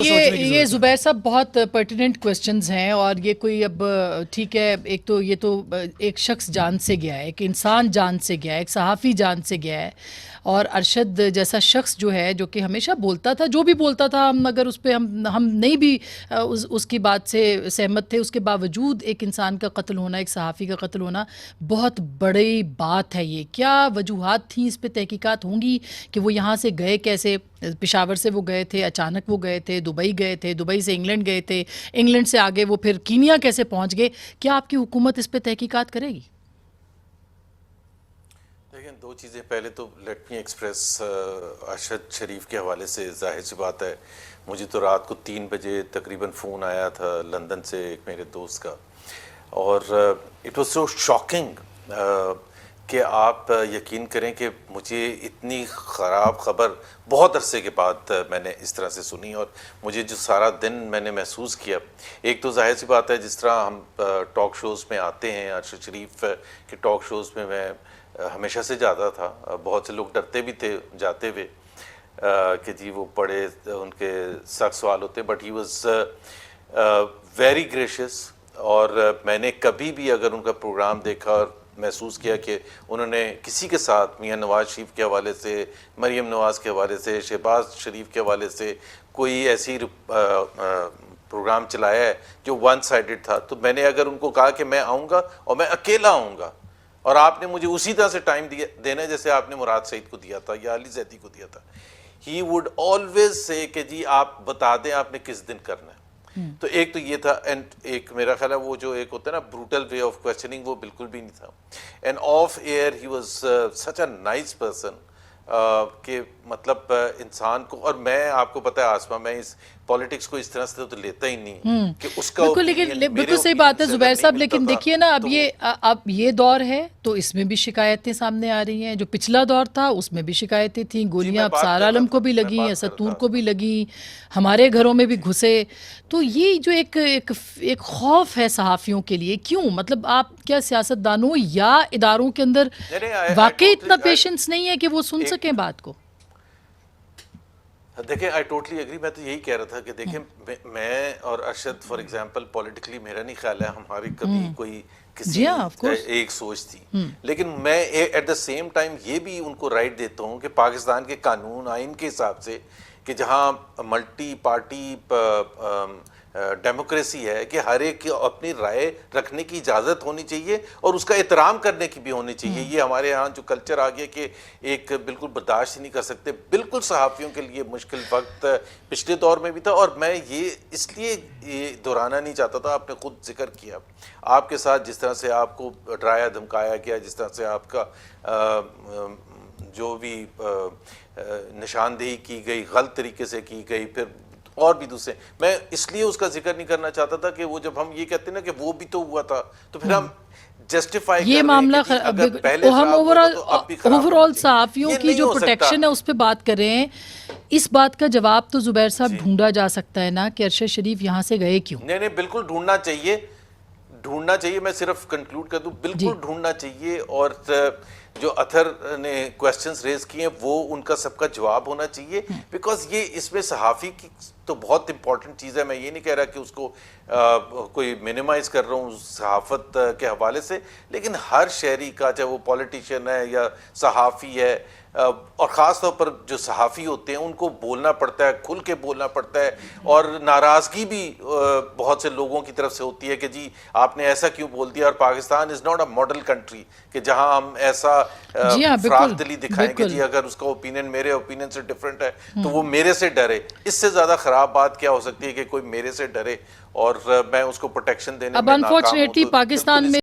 یہ زبیر صاحب بہت پرٹیننٹ کوسچنز ہیں، اور یہ کوئی اب ٹھیک ہے، ایک تو یہ تو ایک شخص جان سے گیا ہے، ایک انسان جان سے گیا ہے، ایک صحافی جان سے گیا ہے، اور ارشد جیسا شخص جو ہے جو کہ ہمیشہ بولتا تھا جو بھی بولتا تھا، ہم اگر اس پہ ہم نہیں بھی اس کی بات سے سہمت تھے، اس کے باوجود ایک انسان کا قتل ہونا، ایک صحافی کا قتل ہونا بہت بڑی بات ہے۔ یہ کیا وجوہات تھیں؟ اس پہ تحقیقات ہوں گی کہ وہ یہاں سے گئے کیسے؟ پشاور سے وہ گئے تھے، اچانک وہ گئے تھے، دبئی گئے تھے، دبئی سے انگلینڈ گئے تھے، انگلینڈ سے آگے وہ پھر کینیا کیسے پہنچ گئے؟ کیا آپ کی حکومت اس پہ تحقیقات کرے گی؟ دیکھیں، دو چیزیں۔ پہلے تو لیٹ می ایکسپریس ارشد شریف کے حوالے سے ظاہر سی بات ہے، مجھے تو رات کو 3 بجے تقریباً فون آیا تھا لندن سے ایک میرے دوست کا، اور اٹ واز سو شاکنگ کہ آپ یقین کریں کہ مجھے اتنی خراب خبر بہت عرصے کے بعد میں نے اس طرح سے سنی، اور مجھے جو سارا دن میں نے محسوس کیا، ایک تو ظاہر سی بات ہے جس طرح ہم ٹاک شوز میں آتے ہیں، ارشد شریف کے ٹاک شوز میں میں ہمیشہ سے جاتا تھا، بہت سے لوگ ڈرتے بھی تھے جاتے ہوئے کہ جی وہ بڑے ان کے سخت سوال ہوتے، but he was very gracious, اور میں نے کبھی بھی اگر ان کا پروگرام دیکھا اور محسوس کیا کہ انہوں نے کسی کے ساتھ میاں نواز شریف کے حوالے سے، مریم نواز کے حوالے سے، شہباز شریف کے حوالے سے کوئی ایسی پروگرام چلایا ہے جو ون سائیڈڈ تھا، تو میں نے اگر ان کو کہا کہ میں آؤں گا اور میں اکیلا آؤں گا، اور آپ نے مجھے اسی طرح سے ٹائم دینا ہے جیسے آپ نے مراد سعید کو دیا تھا یا علی زیدی کو دیا تھا، ہی ووڈ آلویز سے کہ جی آپ بتا دیں آپ نے کس دن کرنا ہے۔ تو ایک تو یہ تھا، اینڈ ایک میرا خیال ہے وہ جو ایک ہوتا ہے نا بروٹل وے آف کویسچننگ، وہ بالکل بھی نہیں تھا، اینڈ آف ایئر he was such a nice person کہ مطلب انسان کو، اور میں آپ کو پتہ ہے آسما، میں اس پالیٹکس کو اس طرح سے تو لیتا ہی نہیں کہ اس کا بالکل، لیکن بالکل صحیح بات ہے زبیر صاحب، لیکن دیکھیے نا اب یہ دور ہے تو اس میں بھی شکایتیں سامنے آ رہی ہیں، جو پچھلا دور تھا اس میں بھی شکایتیں تھیں، گولیاں ابصار عالم کو بھی لگیں، اسطور کو بھی لگیں، ہمارے گھروں میں بھی گھسے، تو یہ جو ایک خوف ہے صحافیوں کے لیے، کیوں؟ مطلب آپ کیا سیاست دانوں یا اداروں کے اندر واقعی اتنا پیشنس نہیں ہے کہ وہ سن سکیں بات کو؟ دیکھیں، آئی ٹوٹلی ایگری، میں تو یہی کہہ رہا تھا کہ دیکھیں میں اور ارشد فار ایگزامپل پولیٹیکلی میرا نہیں خیال ہے ہماری کبھی کوئی کسی ایک سوچ تھی، لیکن میں ایٹ دا سیم ٹائم یہ بھی ان کو رائٹ دیتا ہوں کہ پاکستان کے قانون آئین کے حساب سے کہ جہاں ملٹی پارٹی ڈیموکریسی ہے کہ ہر ایک کی اپنی رائے رکھنے کی اجازت ہونی چاہیے اور اس کا احترام کرنے کی بھی ہونی چاہیے۔ یہ ہمارے ہاں جو کلچر آ گیا کہ ایک بالکل برداشت ہی نہیں کر سکتے، بالکل صحافیوں کے لیے مشکل وقت پچھلے دور میں بھی تھا، اور میں یہ اس لیے یہ دہرانا نہیں چاہتا تھا، آپ نے خود ذکر کیا آپ کے ساتھ جس طرح سے آپ کو ڈرایا دھمکایا گیا، جس طرح سے آپ کا جو بھی نشاندہی کی گئی غلط طریقے سے کی گئی، پھر اور بھی دوسرے، میں اس لیے اس کا ذکر نہیں کرنا چاہتا تھا کہ وہ جب ہم یہ کہتے ہیں نا کہ وہ بھی تو ہوا تھا، تو پھر ہم جسٹیفائی یہ معاملہ ہم اوور آل صحافیوں کی جو پروٹیکشن ہے اس پہ بات کر رہے ہیں، اس بات کا جواب تو زبیر صاحب ڈھونڈا جا سکتا ہے نا کہ ارشد شریف یہاں سے گئے کیوں؟ نہیں بالکل ڈھونڈنا چاہیے، میں صرف کنکلوڈ کر دوں، بالکل ڈھونڈنا چاہیے، اور جو اتھر نے کویسچنز ریز کیے ہیں وہ ان کا سب کا جواب ہونا چاہیے، بیکاز یہ اس میں صحافی کی تو بہت امپورٹنٹ چیز ہے۔ میں یہ نہیں کہہ رہا کہ اس کو کوئی منیمائز کر رہا ہوں صحافت کے حوالے سے، لیکن ہر شہری کا، چاہے وہ پولیٹیشین ہے یا صحافی ہے، اور خاص طور پر جو صحافی ہوتے ہیں ان کو بولنا پڑتا ہے، کھل کے بولنا پڑتا ہے، اور ناراضگی بھی بہت سے لوگوں کی طرف سے ہوتی ہے کہ جی آپ نے ایسا کیوں بول دیا، اور Pakistan is not a model country کہ جہاں ہم ایسا فراخ دلی دکھائیں کہ جی اگر اس کا اوپینین میرے اوپینین سے ڈیفرنٹ ہے تو وہ میرے سے ڈرے۔ اس سے زیادہ خراب بات کیا ہو سکتی ہے کہ کوئی میرے سے ڈرے اور میں اس کو پروٹیکشن دینے میں ناکام ہوں۔ اب انفارچونیٹلی پاکستان میں